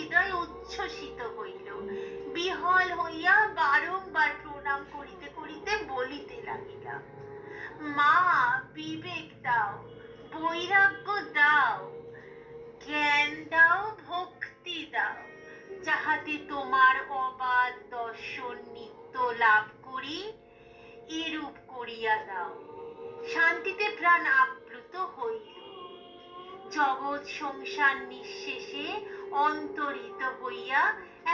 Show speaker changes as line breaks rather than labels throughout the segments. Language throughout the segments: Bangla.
হৃদয় উচ্ছ্বসিত হইল। বিহল হইয়া বারংবার প্রণাম করিতে করিতে বলিতে লাগিলাম, মা বিবেক দাও, বৈরাগ্য দাও, জ্ঞান দাও, ভক্তি দাও, যাহাতে তোমার অবাধ দর্শন নিত্য লাভ করি, এরূপ করিয়া দাও। শান্তিতে প্রাণ আপ্লুত হইল। জগৎ সংসার নিঃশেষে অন্তরিত হইয়া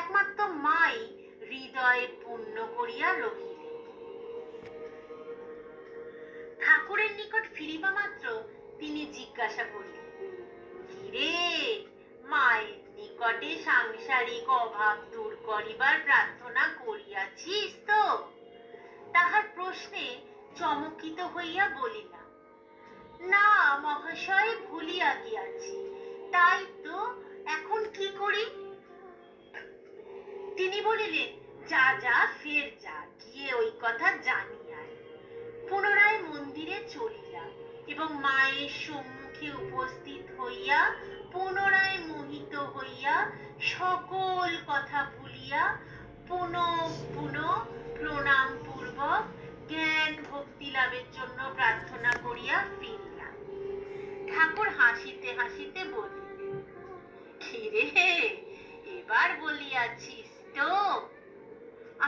একমাত্র মাই হৃদয়ে পূর্ণ করিয়া রহিলেন। ঠাকুরের নিকট ফিরিবা মাত্র তিনি জিজ্ঞাসা করিলেন, কিরে, মায়ের নিকটে সাংসারিক অভাব দূর করিবার প্রার্থনা করিয়াছিস তো? তাহার প্রশ্নে চমকিত হইয়া বলিলাম, না মহাশয়, ভুলিয়া গিয়াছি। তাই তো, এখন কি করি? তিনি বলিলেন, যা যা, ফের যা, গিয়ে ওই কথা জানিয়ে আয়। পুনরায় মন্দিরে চলিলাম এবং মায়ের সম্মুখে উপস্থিত হইয়া পুনরায় মোহিত হইয়া সকল কথা ভুলিয়া পুনঃ পুনঃ প্রণাম পূর্বক জ্ঞান ভক্তি লাভের জন্য প্রার্থনা করিয়া ফিরলাম। ঠাকুর হাসিতে হাসিতে বলিলেন, কিরে, এবার বলিয়াছিস তো?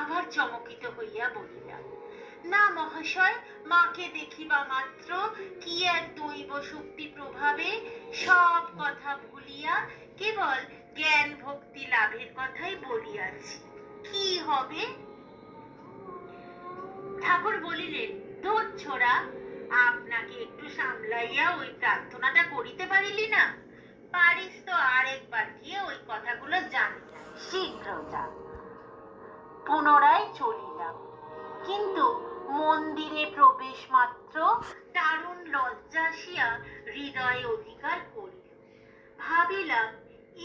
আবার চমকিত হইয়া বলিলাম, না মহাশয়, মাকে দেখিবা মাত্র কি এক দৈব শক্তি প্রভাবে সব কথা ভুলিয়া কেবল জ্ঞান ভক্তি লাভের কথাই বলিয়াছি। কি হবে? ঠাকুর বলিলেন, ধুর ছোড়া, আপনাকে একটু সামলাইয়া ওই প্রার্থনাটা করিতে পারিলি না? পারিস তো আরেকবার গিয়ে ওই কথাগুলো জানিয়ে আয়, শীঘ্র যা। পুনরায় চলিলাম, কিন্তু মন্দিরে প্রবেশ মাত্র দারুণ লজ্জা আসিয়া হৃদয়ে অধিকার করিল। ভাবিলাম,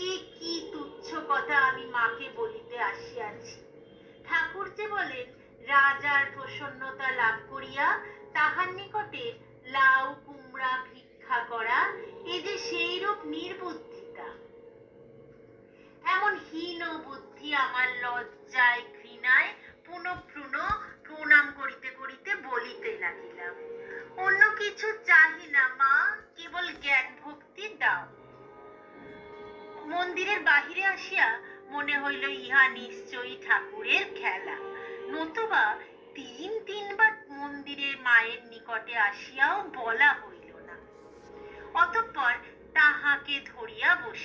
এ কি তুচ্ছ কথা আমি মাকে বলিতে আসিয়াছি। ঠাকুর যে বলেন, রাজার প্রসন্নতা লাভ করিয়া তাহার নিকটে লাউ কুমড়া ভিক্ষা করা, এ যে সেই রূপ নির্বুদ্ধিতা। এমন হীন বুদ্ধি আমার লজ্জায় ঘৃণায় পুনঃ পুনঃ প্রণাম করিতে করিতে বলিতে লাগিলাম, অন্য কিছু চাহি না মা, কেবল জ্ঞান ভক্তি দাও। মন্দিরের বাহিরে আসিয়া মনে হইল ইহা নিশ্চয়ই ঠাকুরের খেলা, নতুবা তিনবার মন্দিরের মায়ের নিকটে আসিয়াও বলা হইল না। অতঃপর তাহাকে ধরিয়া বসিলাম।